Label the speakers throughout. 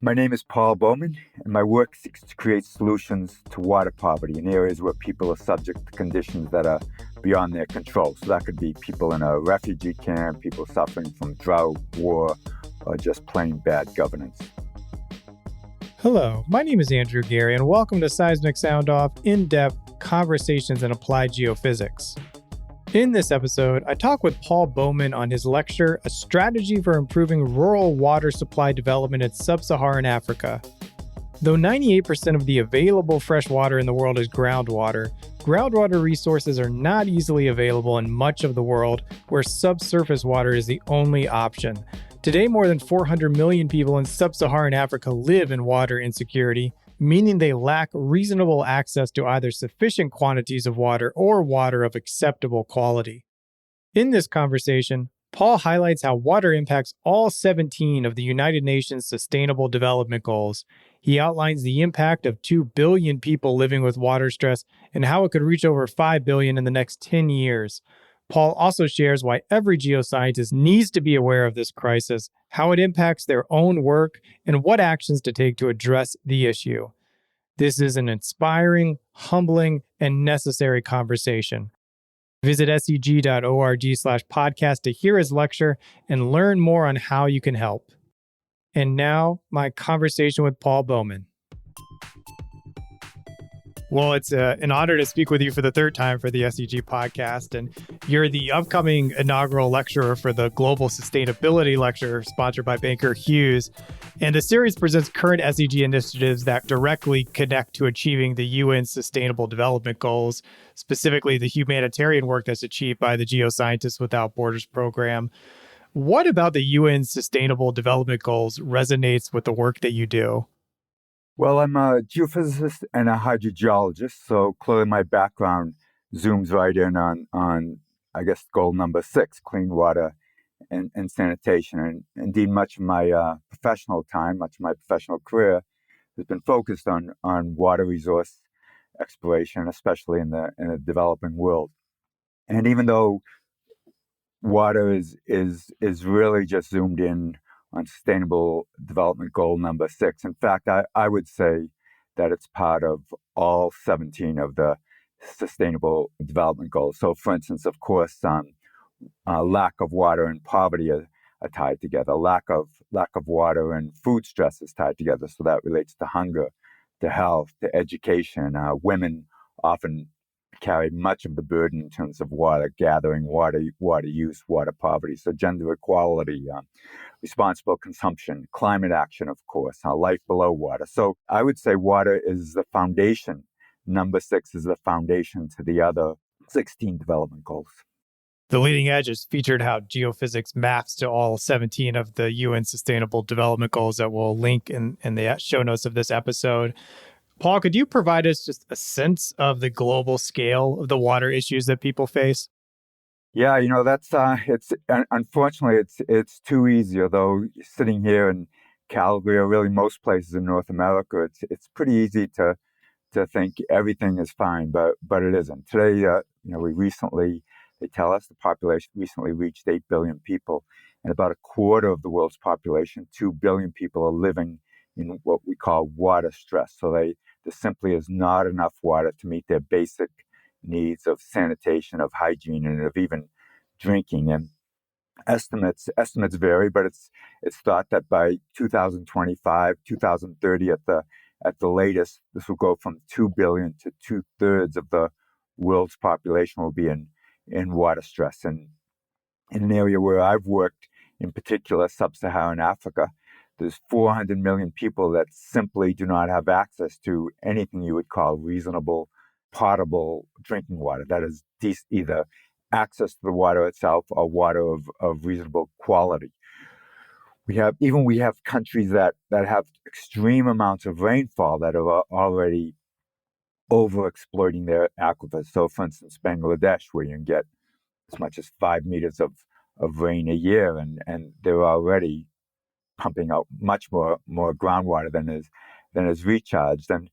Speaker 1: My name is Paul Bauman, and my work seeks to create solutions to water poverty in areas where people are subject to conditions that are beyond their control. So that could be people in a refugee camp, people suffering from drought, war, or just plain bad governance.
Speaker 2: Hello, my name is Andrew Geary, and welcome to Seismic Sound Off In-Depth Conversations in Applied Geophysics. In this episode, I talk with Paul Bauman on his lecture, A Strategy for Improving Rural Water Supply Development in Sub-Saharan Africa. Though 98% of the available fresh water in the world is groundwater resources are not easily available in much of the world where subsurface water is the only option. Today, more than 400 million people in Sub-Saharan Africa live in water insecurity, meaning they lack reasonable access to either sufficient quantities of water or water of acceptable quality. In this conversation, Paul highlights how water impacts all 17 of the United Nations Sustainable Development Goals. He outlines the impact of 2 billion people living with water stress and how it could reach over 5 billion in the next 10 years. Paul also shares why every geoscientist needs to be aware of this crisis, how it impacts their own work, and what actions to take to address the issue. This is an inspiring, humbling, and necessary conversation. Visit seg.org/podcast to hear his lecture and learn more on how you can help. And now, my conversation with Paul Bauman. Well, it's an honor to speak with you for the third time for the SEG podcast. And you're the upcoming inaugural lecturer for the Global Sustainability Lecture sponsored by Baker Hughes. And the series presents current SEG initiatives that directly connect to achieving the UN Sustainable Development Goals, specifically the humanitarian work that's achieved by the Geoscientists Without Borders program. What about the UN Sustainable Development Goals resonates with the work that you do?
Speaker 1: Well, I'm a geophysicist and a hydrogeologist, so clearly my background zooms right in on I guess, goal number 6, clean water and sanitation. And indeed, much of my professional time, much of my professional career has been focused on water resource exploration, especially in the developing world. And even though water is really just zoomed in on Sustainable Development Goal number 6. In fact, I would say that it's part of all 17 of the Sustainable Development Goals. So, for instance, of course, lack of water and poverty are tied together. Lack of water and food stress is tied together. So that relates to hunger, to health, to education. Women often carry much of the burden in terms of water gathering, water use, water poverty. So gender equality, responsible consumption, climate action, of course, life below water. So I would say water is the foundation. Number 6 is the foundation to the other 16 development goals.
Speaker 2: The Leading Edge has featured how geophysics maps to all 17 of the UN Sustainable Development Goals that we'll link in the show notes of this episode. Paul, could you provide us just a sense of the global scale of the water issues that people face?
Speaker 1: Yeah, that's it's unfortunately it's too easy. Although sitting here in Calgary or really most places in North America, it's pretty easy to think everything is fine, but it isn't. Today, they tell us the population recently reached 8 billion people, and about a quarter of the world's population, 2 billion people, are living in what we call water stress. So there simply is not enough water to meet their basic needs of sanitation, of hygiene, and of even drinking. And estimates vary, but it's thought that by 2025, 2030 at the latest, this will go from 2 billion to 2/3 of the world's population will be in water stress. And in an area where I've worked, in particular, Sub-Saharan Africa, there's 400 million people that simply do not have access to anything you would call reasonable, potable drinking water. That is either access to the water itself or water of reasonable quality. We have countries that have extreme amounts of rainfall that are already overexploiting their aquifers. So, for instance, Bangladesh, where you can get as much as 5 meters of rain a year, and they're already pumping out much more groundwater than is recharged. And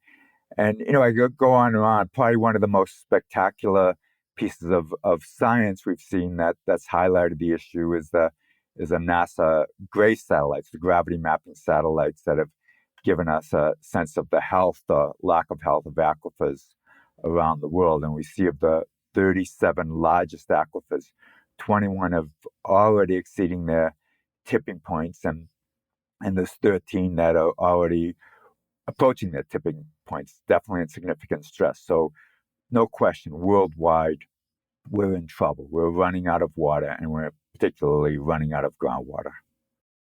Speaker 1: I go on and on. Probably one of the most spectacular pieces of science we've seen that's highlighted the issue is the NASA GRACE satellites, the gravity mapping satellites that have given us a sense of the health, the lack of health of aquifers around the world. And we see of the 37 largest aquifers, 21 have already exceeding their tipping points, and there's 13 that are already approaching their tipping points, definitely in significant stress. So no question, worldwide, we're in trouble. We're running out of water, and we're particularly running out of groundwater.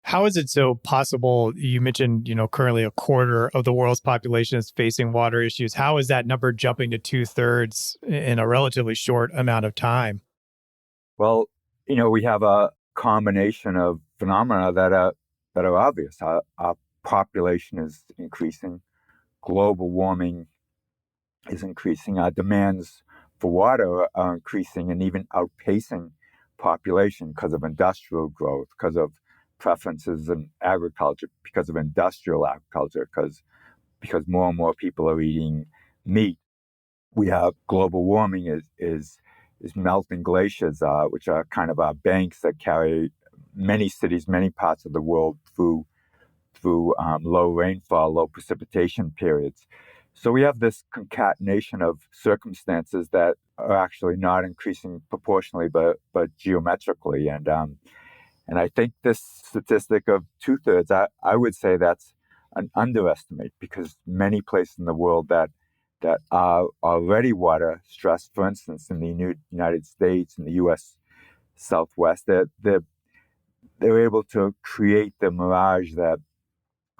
Speaker 2: How is it so possible? You mentioned, currently a quarter of the world's population is facing water issues. How is that number jumping to 2/3 in a relatively short amount of time?
Speaker 1: Well, we have a combination of phenomena that are obvious. Our population is increasing. Global warming is increasing. Our demands for water are increasing and even outpacing population because of industrial growth, because of preferences in agriculture, because of industrial agriculture, because more and more people are eating meat. We have global warming is melting glaciers, which are kind of our banks that carry many cities, many parts of the world through low rainfall, low precipitation periods. So we have this concatenation of circumstances that are actually not increasing proportionally, but geometrically. And I think this statistic of 2/3, I would say that's an underestimate, because many places in the world that are already water stressed, for instance, in the United States, in the U.S. Southwest, they're able to create the mirage that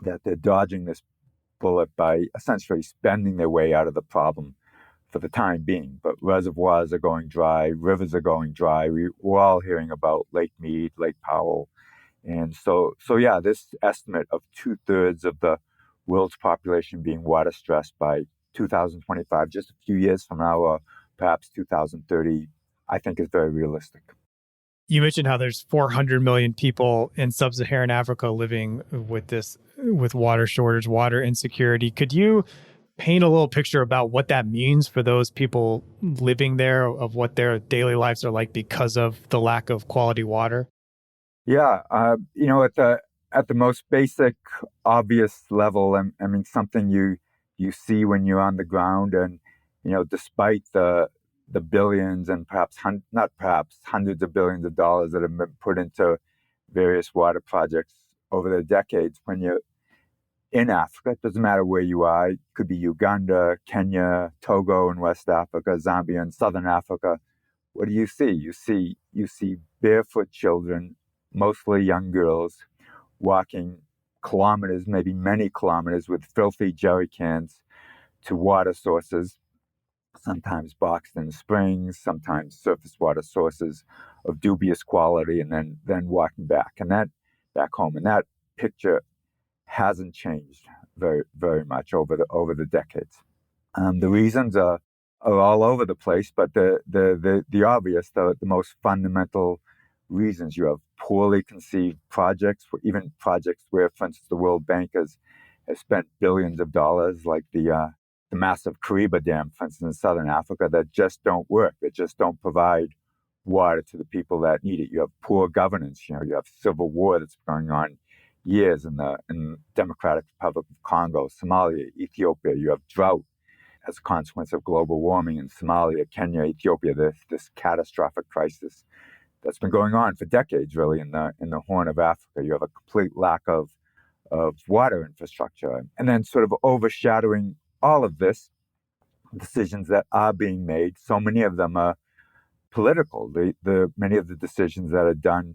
Speaker 1: they're dodging this bullet by essentially spending their way out of the problem for the time being. But reservoirs are going dry, rivers are going dry. We're all hearing about Lake Mead, Lake Powell. And so yeah, this estimate of 2/3 of the world's population being water stressed by 2025, just a few years from now, or perhaps 2030, I think is very realistic.
Speaker 2: You mentioned how there's 400 million people in sub-Saharan Africa living with water shortage, water insecurity. Could you paint a little picture about what that means for those people living there, of what their daily lives are like because of the lack of quality water?
Speaker 1: Yeah, at the most basic, obvious level, I mean, something you see when you're on the ground, and despite the billions and hundreds of billions of dollars that have been put into various water projects over the decades, when you're in Africa, it doesn't matter where you are. It could be Uganda, Kenya, Togo in West Africa, Zambia in Southern Africa. What do you see? You see barefoot children, mostly young girls, walking kilometers, maybe many kilometers, with filthy jerry cans to water sources, sometimes boxed in springs, sometimes surface water sources of dubious quality, and then walking back home. And that picture hasn't changed very, very much over the decades. The reasons are all over the place, but the obvious, the most fundamental reasons: you have poorly conceived projects, even projects where, for instance, the World Bank has spent billions of dollars, like the massive Kariba Dam, for instance, in Southern Africa, that just don't work, that just don't provide water to the people that need it. You have poor governance. You have civil war that's going on years in the Democratic Republic of Congo, Somalia, Ethiopia. You have drought as a consequence of global warming in Somalia, Kenya, Ethiopia. This catastrophic crisis that's been going on for decades, really, in the Horn of Africa. You have a complete lack of water infrastructure, and then sort of overshadowing all of this, decisions that are being made. So many of them are political. The many of the decisions that are done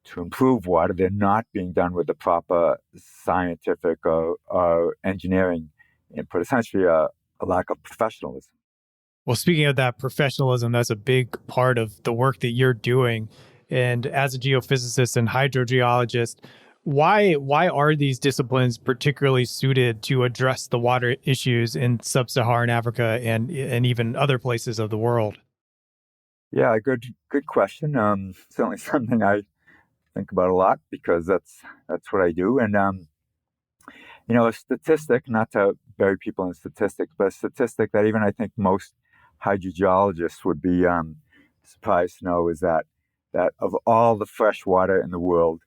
Speaker 1: to improve water, they're not being done with the proper scientific or engineering input. Essentially, a lack of professionalism.
Speaker 2: Well, speaking of that professionalism, that's a big part of the work that you're doing. And as a geophysicist and hydrogeologist, why are these disciplines particularly suited to address the water issues in sub-Saharan Africa and even other places of the world?
Speaker 1: Yeah, good question. Certainly something I think about a lot, because that's what I do. And a statistic, not to bury people in statistics, but a statistic that even I think most hydrogeologists would be surprised to know is that of all the fresh water in the world,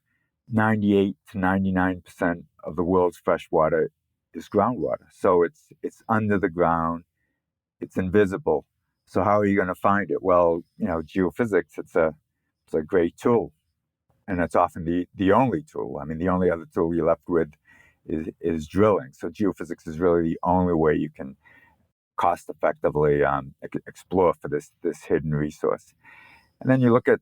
Speaker 1: 98 to 99% of the world's fresh water is groundwater. So it's under the ground, it's invisible. So how are you going to find it? Well, geophysics, it's a great tool, and it's often the only tool. I mean, the only other tool you're left with is drilling. So geophysics is really the only way you can cost effectively explore for this hidden resource. And then you look at,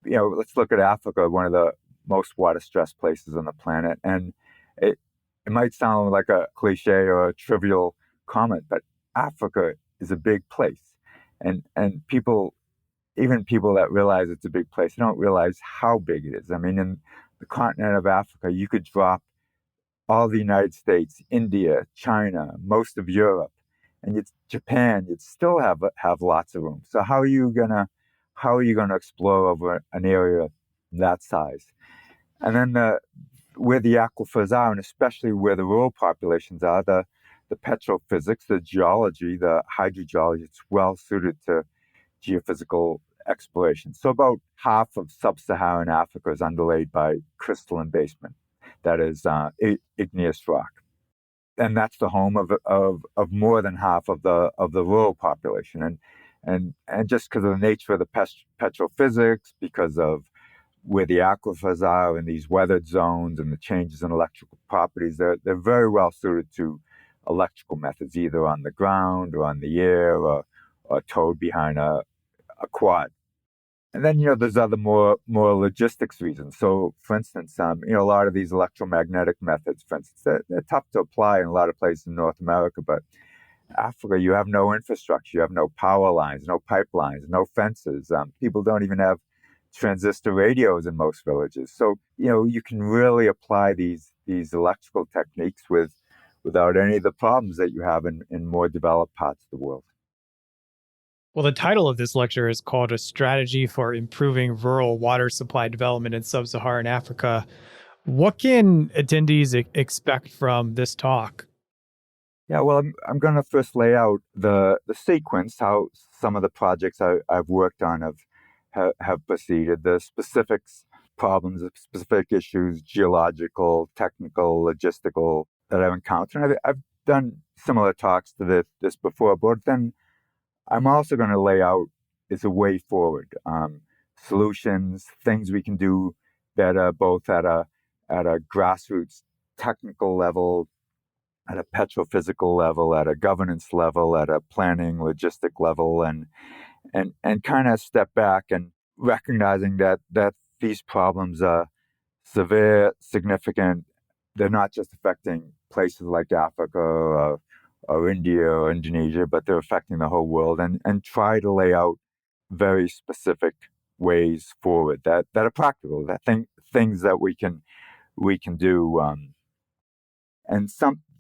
Speaker 1: let's look at Africa, one of the most water stressed places on the planet. And it it might sound like a cliche or a trivial comment, but Africa is a big place, and even people that realize it's a big place, they don't realize how big it is. I mean, in the continent of Africa, you could drop all the United States, India, China, most of Europe, and Japan, you'd still have lots of room. So how are you gonna explore over an area that size? And then where the aquifers are, and especially where the rural populations are, the petrophysics, the geology, the hydrogeology, it's well suited to geophysical exploration. So about half of sub-Saharan Africa is underlaid by crystalline basement, that is igneous rock, and that's the home of more than half of the rural population. And just because of the nature of the petrophysics, because of where the aquifers are in these weathered zones and the changes in electrical properties, they're very well suited to electrical methods, either on the ground or on the air or towed behind a quad. And then, there's other more logistics reasons. So, for instance, a lot of these electromagnetic methods, for instance, they're tough to apply in a lot of places in North America, but Africa, you have no infrastructure, you have no power lines, no pipelines, no fences. People don't even have transistor radios in most villages. So, you can really apply these electrical techniques without any of the problems that you have in more developed parts of the world.
Speaker 2: Well, the title of this lecture is called A Strategy for Improving Rural Water Supply Development in Sub-Saharan Africa. What can attendees expect from this talk?
Speaker 1: Yeah, well, I'm going to first lay out the sequence, how some of the projects I've worked on have proceeded, the specifics, problems, the specific issues, geological, technical, logistical, that I've encountered. I've done similar talks to this before, but then I'm also going to lay out is a way forward, solutions, things we can do better, both at a grassroots technical level, at a petrophysical level, at a governance level, at a planning logistic level, and kind of step back and recognizing that these problems are severe, significant. They're not just affecting places like Africa or India or Indonesia, but they're affecting the whole world, and try to lay out very specific ways forward that are practical, things that we can do. And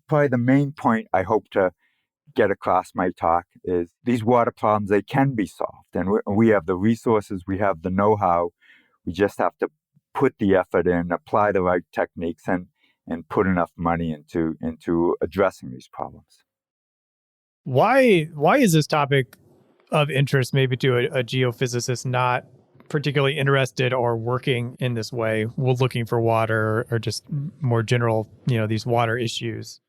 Speaker 1: probably the main point I hope to get across my talk is these water problems, they can be solved, and we have the resources, we have the know-how. We just have to put the effort in, apply the right techniques, and put enough money into addressing these problems.
Speaker 2: Why is this topic of interest maybe to a geophysicist not particularly interested or working in this way, looking for water or just more general, these water issues?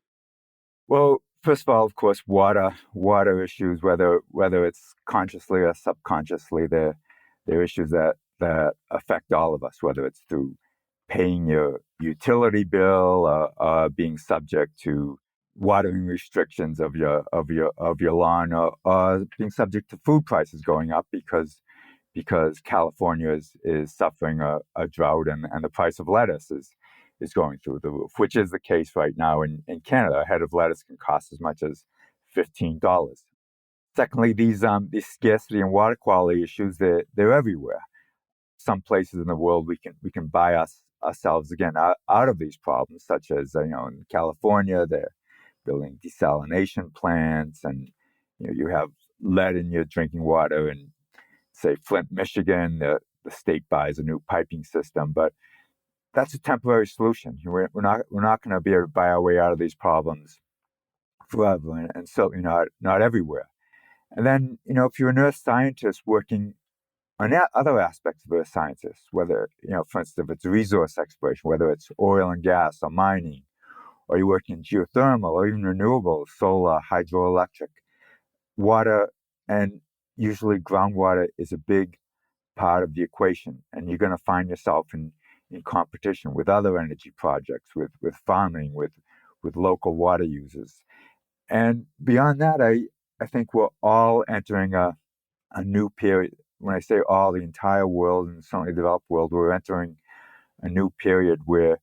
Speaker 1: Well, first of all, of course, water issues, whether it's consciously or subconsciously, they're issues that affect all of us, whether it's through paying your utility bill, being subject to watering restrictions of your lawn, or being subject to food prices going up because California is suffering a drought, and the price of lettuce is going through the roof, which is the case right now in Canada. A head of lettuce can cost as much as $15. Secondly, these scarcity and water quality issues, they're everywhere. Some places in the world we can buy ourselves again out of these problems, such as in California they're building desalination plants, and you have lead in your drinking water. And say Flint, Michigan, the state buys a new piping system, but that's a temporary solution. We're not going to be able to buy our way out of these problems forever, and certainly not everywhere. And then if you're a nurse scientist working on other aspects of earth sciences, whether, for instance, if it's resource exploration, whether it's oil and gas or mining, or you work in geothermal or even renewables, solar, hydroelectric, water, and usually groundwater is a big part of the equation. And you're going to find yourself in competition with other energy projects, with farming, with local water users. And beyond that, I think we're all entering a new period. When I say all, the entire world, and certainly the developed world, we're entering a new period where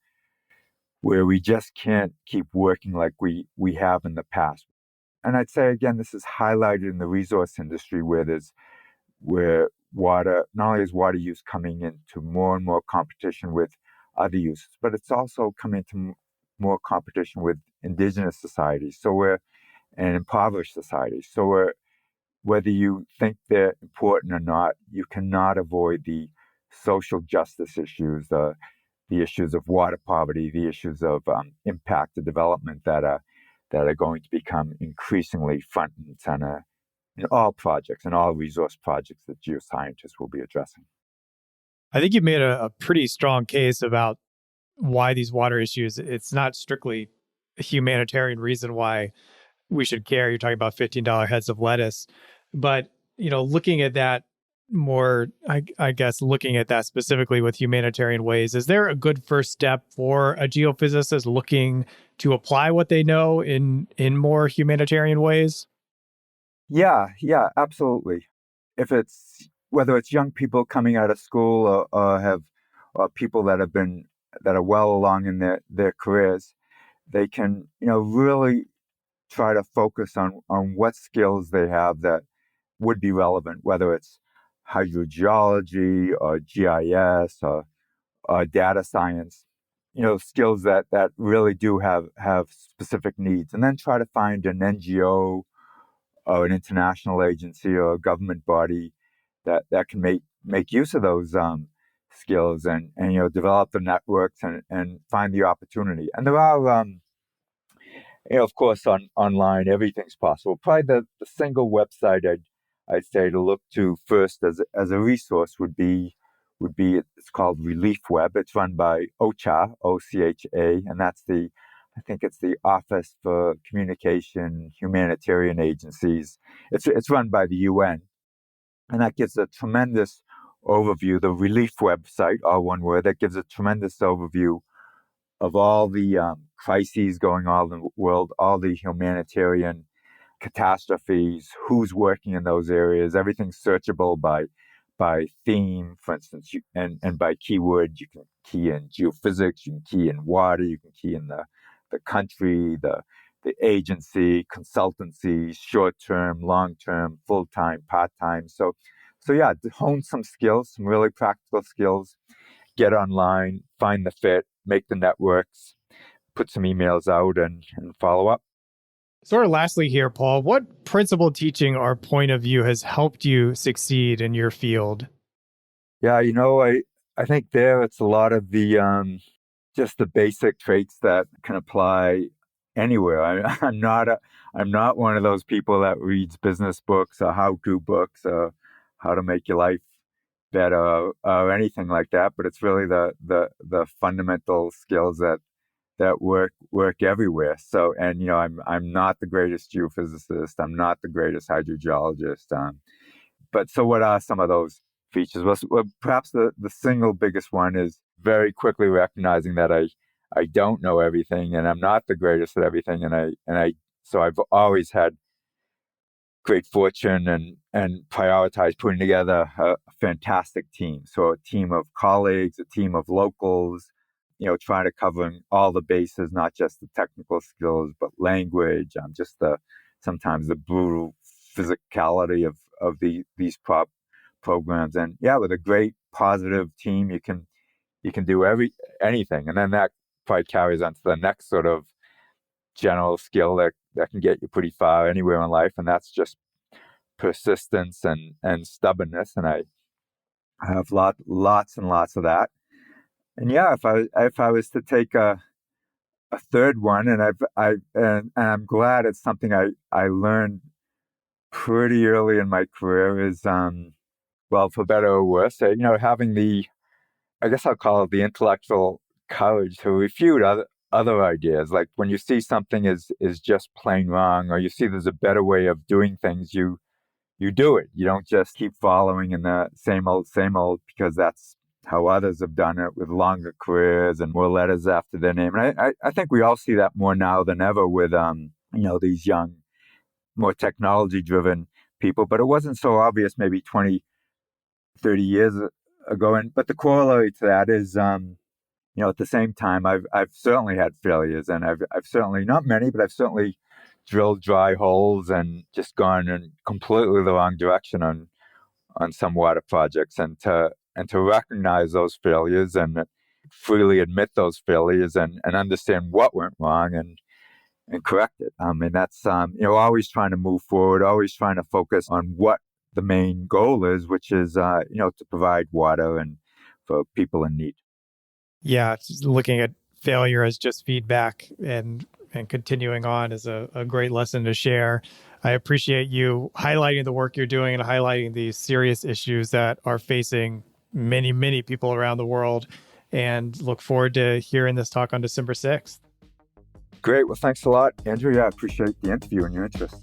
Speaker 1: we just can't keep working like we have in the past. And I'd say again, this is highlighted in the resource industry where water, not only is water use coming into more and more competition with other uses, but it's also coming into more competition with indigenous societies. So we're an impoverished society. So whether you think they're important or not, you cannot avoid the social justice issues, the issues of water poverty, the issues of impact to development that are going to become increasingly front and center in all projects and all resource projects that geoscientists will be addressing.
Speaker 2: I think you've made a pretty strong case about why these water issues, it's not strictly a humanitarian reason why we should care. You're talking about $15 heads of lettuce. But, looking at that more, I guess, looking at that specifically with humanitarian ways, is there a good first step for a geophysicist looking to apply what they know in more humanitarian ways?
Speaker 1: Yeah, absolutely. If it's whether it's young people coming out of school or people that are well along in their careers, they can really try to focus on what skills they have that would be relevant, whether it's hydrogeology or GIS or data science, skills that really do have specific needs, and then try to find an NGO or an international agency or a government body that can make use of those skills and develop the networks and find the opportunity. And there are of course, online, everything's possible. Probably the single website I'd say to look to first as a resource would be it's called Relief Web. It's run by OCHA, OCHA, and I think it's the Office for Communication Humanitarian Agencies. It's run by the UN, and that gives a tremendous overview. The Relief website, all one word, that gives a tremendous overview of all the crises going on in the world, all the humanitarian catastrophes, who's working in those areas. Everything's searchable by theme, for instance, and by keyword. You can key in geophysics, you can key in water, you can key in the country, the agency, consultancies, short term, long term, full time, part time. So yeah, hone some skills, some really practical skills. Get online, find the fit, make the networks, put some emails out, and follow up.
Speaker 2: Sort of lastly here, Paul, what principal teaching or point of view has helped you succeed in your field?
Speaker 1: Yeah, I think there it's a lot of the just the basic traits that can apply anywhere. I'm not one of those people that reads business books or how-to books or how to make your life better or anything like that. But it's really the fundamental skills that work everywhere. So, and I'm not the greatest geophysicist. I'm not the greatest hydrogeologist. But so, what are some of those features? Well, perhaps the single biggest one is very quickly recognizing that I don't know everything, and I'm not the greatest at everything, and I so I've always had great fortune and prioritize putting together a fantastic team. So a team of colleagues, a team of locals, trying to cover all the bases, not just the technical skills, but language, just sometimes the brutal physicality of these programs. And yeah, with a great positive team, you can do anything. And then that probably carries on to the next sort of general skill that can get you pretty far anywhere in life, and that's just persistence and stubbornness. And I have lots and lots of that. And yeah, if I was to take a third one, and I'm glad it's something I learned pretty early in my career, is well, for better or worse, having I guess I'll call it the intellectual courage to refute other ideas. Like when you see something is just plain wrong, or you see there's a better way of doing things, you do it. You don't just keep following in the same old, because that's how others have done it with longer careers and more letters after their name. And I think we all see that more now than ever with, these young, more technology-driven people. But it wasn't so obvious maybe 20, 30 years ago. But the corollary to that is, at the same time, I've certainly had failures, and I've certainly, not many, but I've certainly drilled dry holes and just gone in completely the wrong direction on some water projects, and to recognize those failures and freely admit those failures and understand what went wrong and correct it. And that's always trying to move forward, always trying to focus on what the main goal is, which is to provide water and for people in need.
Speaker 2: Yeah, looking at failure as just feedback and continuing on is a great lesson to share. I appreciate you highlighting the work you're doing and highlighting these serious issues that are facing many, many people around the world, and look forward to hearing this talk on December 6th.
Speaker 1: Great. Well, thanks a lot, Andrew. Yeah, I appreciate the interview and your interest.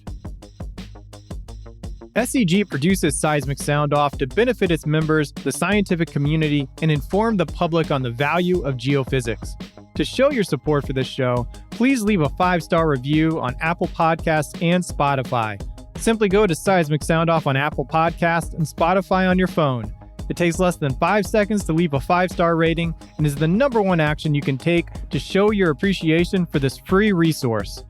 Speaker 2: SCG produces Seismic Sound Off to benefit its members, the scientific community, and inform the public on the value of geophysics. To show your support for this show, please leave a 5-star review on Apple Podcasts and Spotify. Simply go to Seismic Sound Off on Apple Podcasts and Spotify on your phone. It takes less than 5 seconds to leave a 5-star rating and is the #1 action you can take to show your appreciation for this free resource.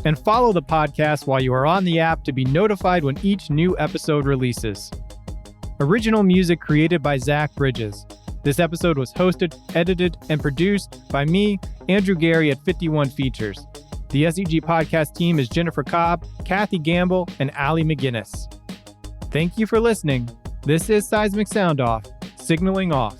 Speaker 2: And follow the podcast while you are on the app to be notified when each new episode releases. Original music created by Zach Bridges. This episode was hosted, edited, and produced by me, Andrew Geary at 51 Features. The SEG podcast team is Jennifer Cobb, Kathy Gamble, and Allie McGinnis. Thank you for listening. This is Seismic Sound Off, signaling off.